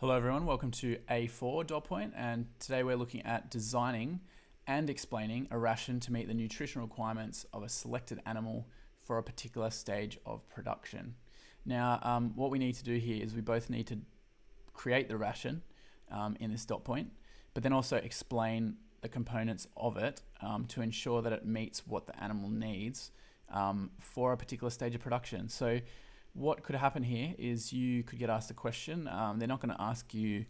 Hello everyone, welcome to A4 dot point, and today we're looking at designing and explaining a ration to meet the nutritional requirements of a selected animal for a particular stage of production. Now, what we need to do here is we both need to create the ration in this dot point, but then also explain the components of it to ensure that it meets what the animal needs for a particular stage of production. So what could happen here is you could get asked a question. They're not going to ask you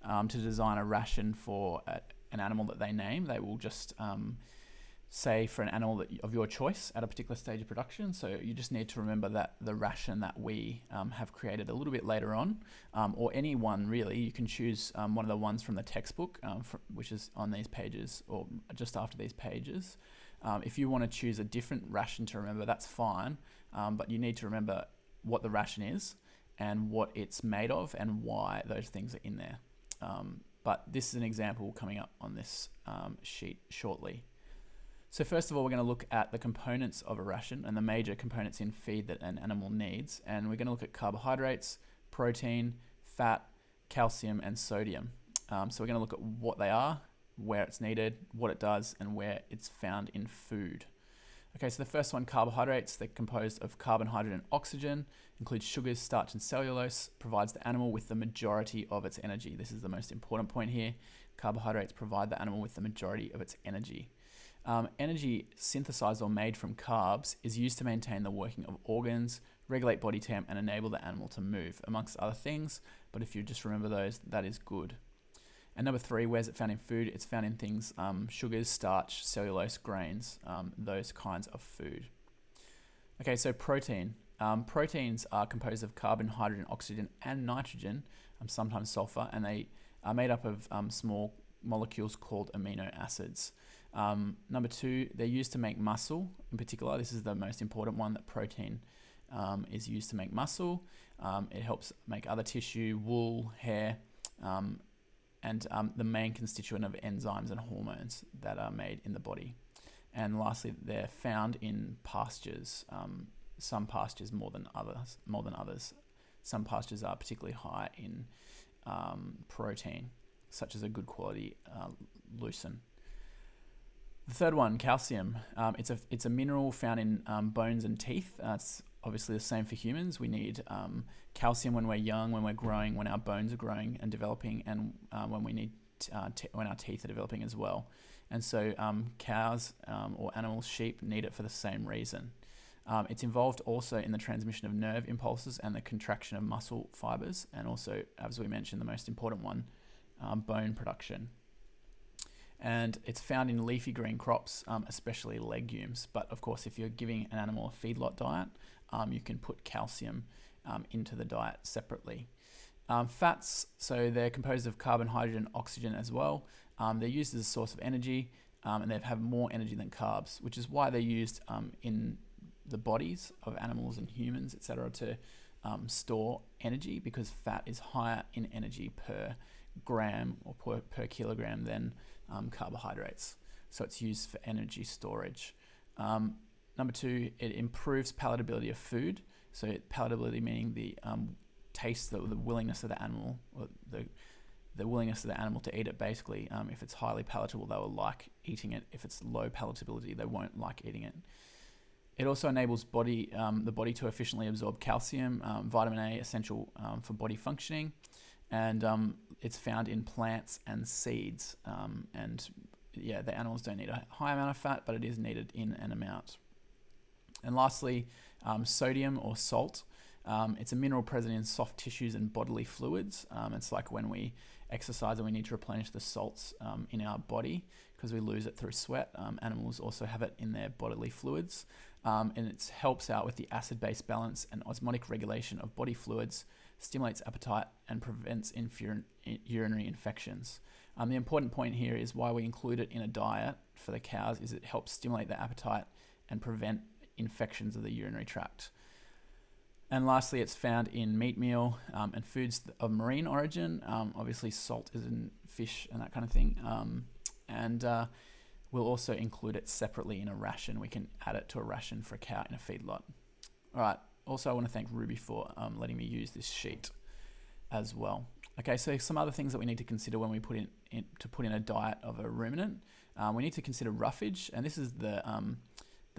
to design a ration for an animal that they name. They will just say for an animal of your choice at a particular stage of production. So you just need to remember that the ration that we have created a little bit later on, or any one really, you can choose one of the ones from the textbook, which is on these pages or just after these pages. If you want to choose a different ration to remember, that's fine, but you need to remember what the ration is and what it's made of and why those things are in there. But this is an example coming up on this sheet shortly. So first of all, we're going to look at the components of a ration and the major components in feed that an animal needs. And we're going to look at carbohydrates, protein, fat, calcium, and sodium. So we're going to look at what they are, where it's needed, what it does, and where it's found in food. Okay, so the first one, carbohydrates, they're composed of carbon, hydrogen, and oxygen, includes sugars, starch, and cellulose, provides the animal with the majority of its energy. This is the most important point here. Carbohydrates provide the animal with the majority of its energy. Energy synthesized or made from carbs is used to maintain the working of organs, regulate body temp, and enable the animal to move, amongst other things. But if you just remember those, that is good. And number three, where's it found in food? It's found in things, sugars, starch, cellulose, grains, those kinds of food. Okay, so protein. Proteins are composed of carbon, hydrogen, oxygen, and nitrogen, sometimes sulfur, and they are made up of small molecules called amino acids. Number two, they're used to make muscle. In particular, this is the most important one, that protein is used to make muscle. It helps make other tissue, wool, hair, and the main constituent of enzymes and hormones that are made in the body. And lastly, they're found in pastures. Some pastures more than others. Some pastures are particularly high in protein, such as a good quality lucerne. The third one, calcium. It's a mineral found in bones and teeth. It's obviously the same for humans. We need calcium when we're young, when we're growing, when our bones are growing and developing, and when our teeth are developing as well. And so cows or animals, sheep, need it for the same reason. It's involved also in the transmission of nerve impulses and the contraction of muscle fibers, and also, as we mentioned, the most important one, bone production. And it's found in leafy green crops, especially legumes. But of course, if you're giving an animal a feedlot diet, you can put calcium into the diet separately. Fats, so they're composed of carbon, hydrogen, oxygen as well. They're used as a source of energy, and they have more energy than carbs, which is why they're used in the bodies of animals and humans, etc., to store energy, because fat is higher in energy per gram or per kilogram than carbohydrates. So it's used for energy storage. Number two, it improves palatability of food. So palatability meaning the taste, the willingness of the animal, or the willingness of the animal to eat it, basically. If it's highly palatable, they will like eating it. If it's low palatability, they won't like eating it. It also enables the body to efficiently absorb calcium, vitamin A, essential for body functioning. And it's found in plants and seeds. And yeah, the animals don't need a high amount of fat, but it is needed in an amount. And lastly, sodium or salt. It's a mineral present in soft tissues and bodily fluids. It's like when we exercise and we need to replenish the salts in our body because we lose it through sweat. Animals also have it in their bodily fluids. And it helps out with the acid-base balance and osmotic regulation of body fluids, stimulates appetite, and prevents urinary infections. The important point here is why we include it in a diet for the cows is it helps stimulate the appetite and prevent infections of the urinary tract. And lastly, it's found in meat meal and foods of marine origin. Obviously, salt is in fish and that kind of thing. We'll also include it separately in a ration. We can add it to a ration for a cow in a feedlot. All right. Also, I want to thank Ruby for letting me use this sheet as well. Okay, so some other things that we need to consider when we put in a diet of a ruminant. We need to consider roughage, and this is the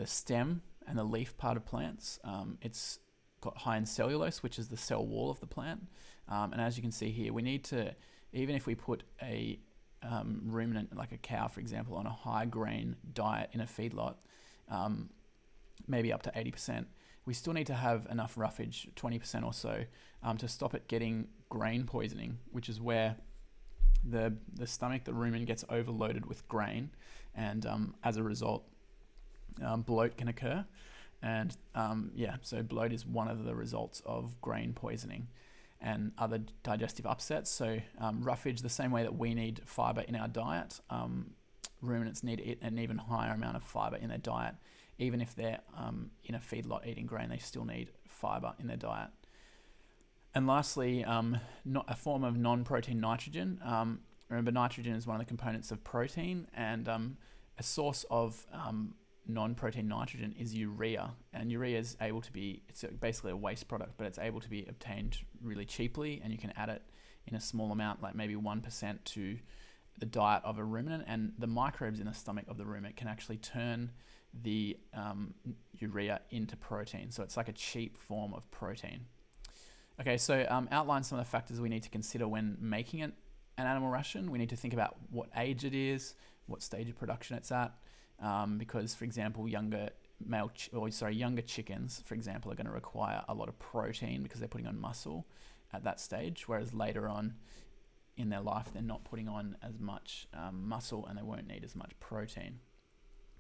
stem and the leaf part of plants. It's got high in cellulose, which is the cell wall of the plant. And as you can see here, we need to, even if we put a ruminant, like a cow, for example, on a high grain diet in a feedlot, maybe up to 80%, we still need to have enough roughage, 20% or so, to stop it getting grain poisoning, which is where the stomach, the rumen, gets overloaded with grain, and as a result, bloat can occur. And so bloat is one of the results of grain poisoning and other digestive upsets. So roughage, the same way that we need fiber in our diet, ruminants need an even higher amount of fiber in their diet. Even if they're in a feedlot eating grain, they still need fiber in their diet. And lastly, a form of non-protein nitrogen. Remember, nitrogen is one of the components of protein, and a source of non-protein nitrogen is urea. And urea is able to be, it's basically a waste product, but it's able to be obtained really cheaply, and you can add it in a small amount, like maybe 1% to the diet of a ruminant, and the microbes in the stomach of the ruminant can actually turn the urea into protein. So it's like a cheap form of protein. Okay, so outline some of the factors we need to consider when making an animal ration. We need to think about what age it is, what stage of production it's at, because, for example, younger chickens, for example, are going to require a lot of protein because they're putting on muscle at that stage, whereas later on in their life they're not putting on as much muscle and they won't need as much protein.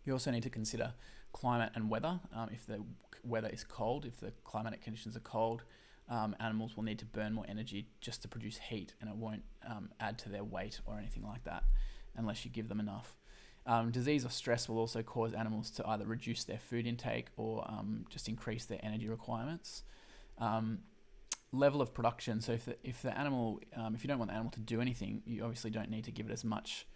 You also need to consider climate and weather. If the weather is cold, if the climatic conditions are cold, animals will need to burn more energy just to produce heat, and it won't add to their weight or anything like that unless you give them enough. Disease or stress will also cause animals to either reduce their food intake or just increase their energy requirements. Level of production. So if the animal, if you don't want the animal to do anything, you obviously don't need to give it as much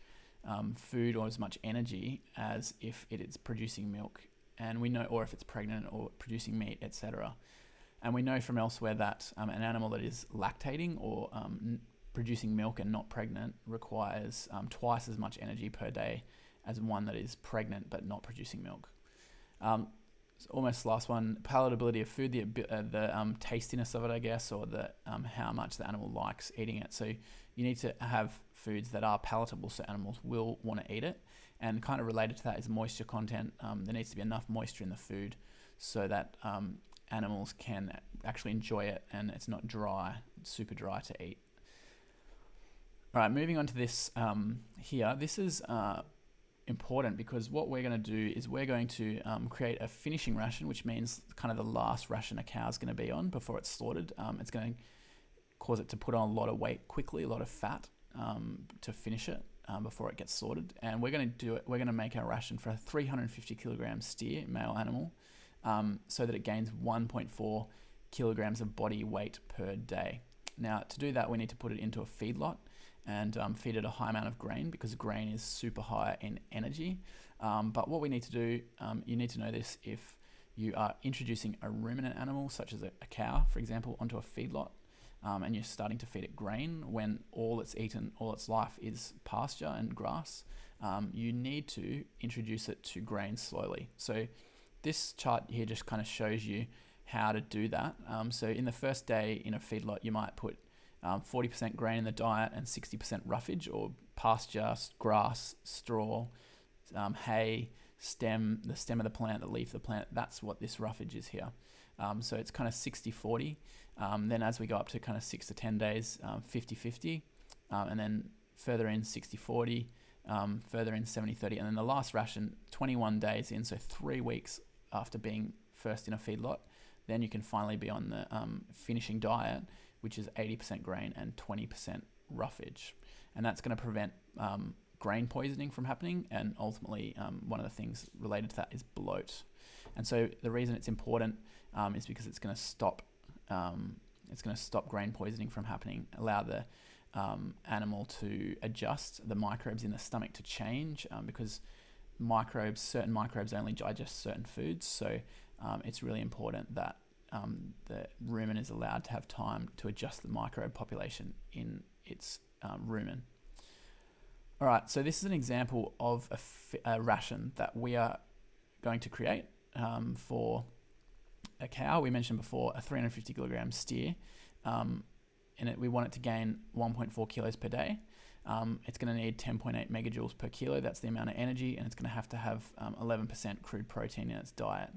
food or as much energy as if it is producing milk, and we know, or if it's pregnant or producing meat, etc. And we know from elsewhere that an animal that is lactating or producing milk and not pregnant requires twice as much energy per day as one that is pregnant but not producing milk. Almost last one, palatability of food, the tastiness of it, I guess, or the how much the animal likes eating it. So you need to have foods that are palatable so animals will want to eat it. And kind of related to that is moisture content. There needs to be enough moisture in the food so that animals can actually enjoy it and it's not dry, super dry to eat. All right, moving on to this here. This is important because what we're going to do is we're going to create a finishing ration, which means kind of the last ration a cow is going to be on before it's slaughtered. It's going to cause it to put on a lot of weight quickly, a lot of fat to finish it before it gets slaughtered. And we're going to do it. We're going to make our ration for a 350 kilogram steer, male animal, so that it gains 1.4 kilograms of body weight per day. Now, to do that, we need to put it into a feedlot and feed it a high amount of grain, because grain is super high in energy. But what we need to do, you need to know this if you are introducing a ruminant animal, such as a cow, for example, onto a feedlot, and you're starting to feed it grain when all it's eaten all its life is pasture and grass, you need to introduce it to grain slowly. So this chart here just kind of shows you how to do that. So in the first day in a feedlot, you might put 40% grain in the diet and 60% roughage, or pasture, grass, straw, hay, the stem of the plant, the leaf of the plant. That's what this roughage is here. So it's kind of 60-40. Then as we go up to kind of 6 to 10 days, 50-50, and then further in 60-40, further in 70-30, and then the last ration 21 days in, so 3 weeks after being first in a feedlot, then you can finally be on the finishing diet, which is 80% grain and 20% roughage. And that's going to prevent grain poisoning from happening, and ultimately one of the things related to that is bloat. And so the reason it's important is because it's going to stop grain poisoning from happening, allow the animal to adjust, the microbes in the stomach to change, because certain microbes only digest certain foods. So it's really important that the rumen is allowed to have time to adjust the microbe population in its rumen. All right, so this is an example of a ration that we are going to create for a cow. We mentioned before a 350 kilogram steer. In it, we want it to gain 1.4 kilos per day. It's going to need 10.8 megajoules per kilo. That's the amount of energy, and it's going to have 11% crude protein in its diet.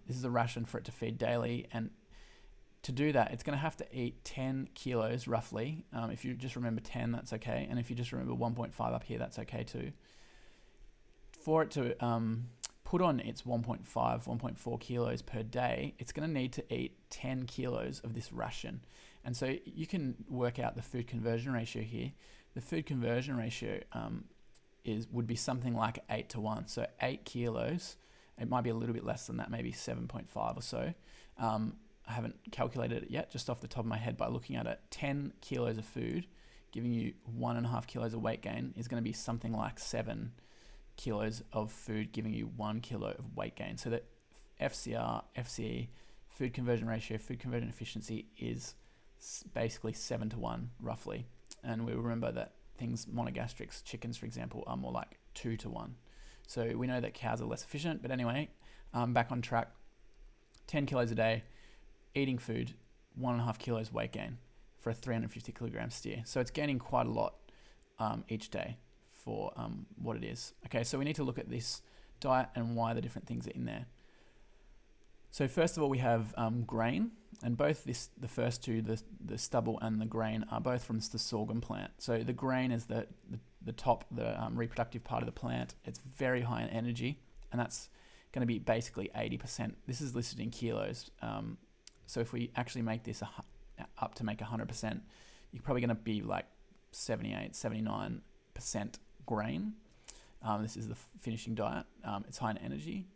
This is a ration for it to feed daily, and to do that, it's going to have to eat 10 kilos roughly. If you just remember 10, that's okay. And if you just remember 1.5 up here, that's okay too. For it to put on its 1.5, 1.4 kilos per day, it's going to need to eat 10 kilos of this ration. And so you can work out the food conversion ratio here. The food conversion ratio would be something like 8 to 1. So 8 kilos, it might be a little bit less than that, maybe 7.5 or so. I haven't calculated it yet, just off the top of my head by looking at it. 10 kilos of food giving you 1.5 kilos of weight gain is going to be something like 7 kilos of food giving you 1 kilo of weight gain. So that FCR, FCE, food conversion ratio, food conversion efficiency is basically 7 to 1 roughly. And we remember that things, monogastrics, chickens for example, are more like 2 to 1. So we know that cows are less efficient, but anyway, back on track. 10 kilos a day, eating food, 1.5 kilos weight gain for a 350 kilogram steer. So it's gaining quite a lot each day for what it is. Okay, so we need to look at this diet and why the different things are in there. So first of all, we have grain, and both the first two, the stubble and the grain, are both from the sorghum plant. So the grain is the top, the reproductive part of the plant. It's very high in energy, and that's going to be basically 80%. This is listed in kilos. So if we actually make this up to make 100%, you're probably going to be like 78, 79% grain. This is the finishing diet. It's high in energy.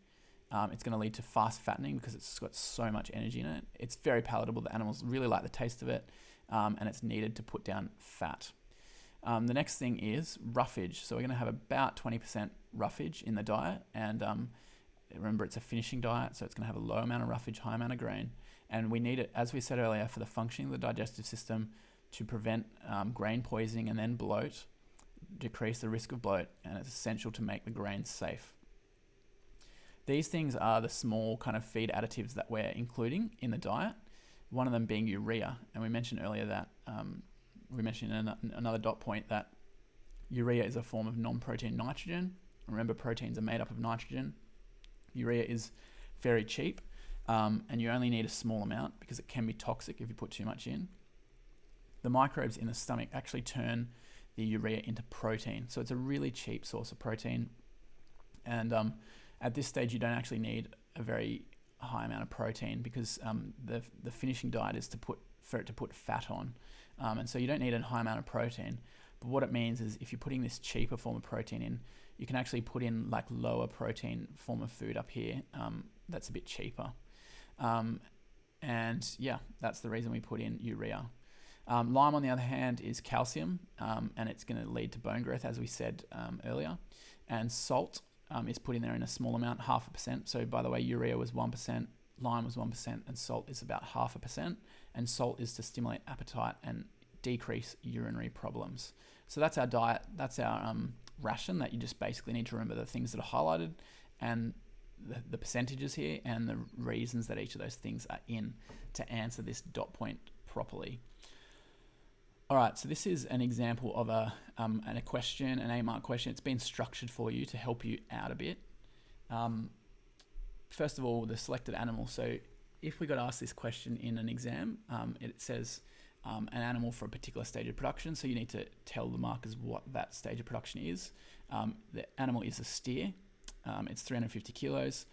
It's going to lead to fast fattening because it's got so much energy in it. It's very palatable. The animals really like the taste of it, and it's needed to put down fat. The next thing is roughage. So we're going to have about 20% roughage in the diet, and remember it's a finishing diet, so it's going to have a low amount of roughage, high amount of grain, and we need it, as we said earlier, for the functioning of the digestive system to prevent grain poisoning and then bloat, decrease the risk of bloat, and it's essential to make the grains safe. These things are the small kind of feed additives that we're including in the diet, one of them being urea. And we mentioned earlier that, we mentioned in another dot point that urea is a form of non-protein nitrogen. Remember, proteins are made up of nitrogen. Urea is very cheap, and you only need a small amount because it can be toxic if you put too much in. The microbes in the stomach actually turn the urea into protein. So it's a really cheap source of protein. And at this stage, you don't actually need a very high amount of protein because the finishing diet is for it to put fat on. And so you don't need a high amount of protein. But what it means is if you're putting this cheaper form of protein in, you can actually put in like lower protein form of food up here that's a bit cheaper. And yeah, that's the reason we put in urea. Lime, on the other hand, is calcium, and it's going to lead to bone growth, as we said earlier. And salt is put in there in a small amount, 0.5%. So by the way, urea was 1%, lime was 1%, and salt is about 0.5%. And salt is to stimulate appetite and decrease urinary problems. So that's our diet. That's our ration that you just basically need to remember the things that are highlighted and the percentages here and the reasons that each of those things are in to answer this dot point properly. All right, so this is an example of a question, an 8-mark question. It's been structured for you to help you out a bit. First of all, the selected animal. So if we got asked this question in an exam, it says an animal for a particular stage of production. So you need to tell the markers what that stage of production is. The animal is a steer. It's 350 kilos.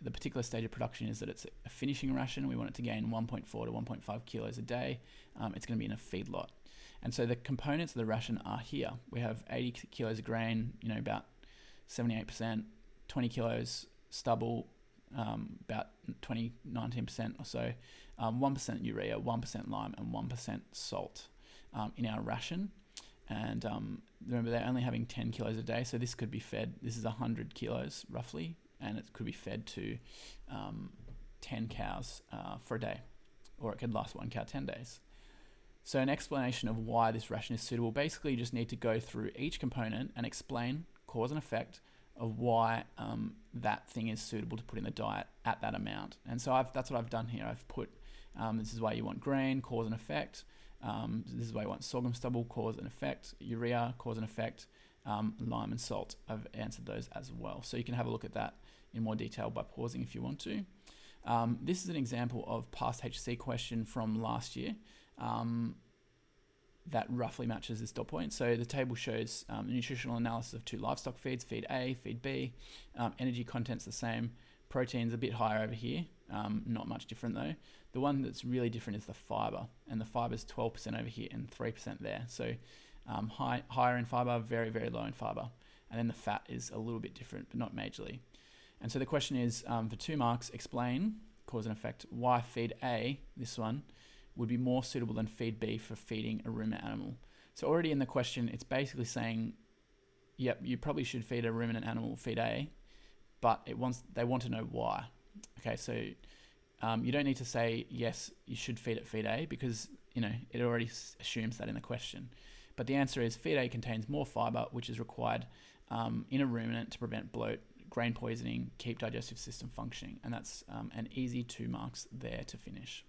The particular stage of production is that it's a finishing ration. We want it to gain 1.4 to 1.5 kilos a day. It's going to be in a feedlot. And so the components of the ration are here. We have 80 kilos of grain, about 78%, 20 kilos stubble, about 19% or so, 1% urea, 1% lime, and 1% salt in our ration. And remember, they're only having 10 kilos a day, so this could be fed, this is 100 kilos roughly, and it could be fed to 10 cows for a day, or it could last 1 cow 10 days. So an explanation of why this ration is suitable, basically you just need to go through each component and explain cause and effect of why that thing is suitable to put in the diet at that amount. And so that's what I've done here. I've put, this is why you want grain, cause and effect. This is why you want sorghum stubble, cause and effect. Urea, cause and effect. Lime and salt, I've answered those as well. So you can have a look at that in more detail by pausing if you want to. This is an example of past HC question from last year that roughly matches this dot point. So the table shows the nutritional analysis of 2 livestock feeds, feed A, feed B. Energy content's the same. Protein's a bit higher over here, not much different though. The one that's really different is the fiber, and the fiber's 12% over here and 3% there. So higher in fiber, very, very low in fiber. And then the fat is a little bit different, but not majorly. And so the question is, for 2 marks, explain, cause and effect, why feed A, this one, would be more suitable than feed B for feeding a ruminant animal. So already in the question, it's basically saying, yep, you probably should feed a ruminant animal feed A, but they want to know why. Okay, so you don't need to say, yes, you should feed it feed A, because it already assumes that in the question. But the answer is feed A contains more fiber, which is required in a ruminant to prevent bloat, grain poisoning, keep digestive system functioning. And that's an easy 2 marks there to finish.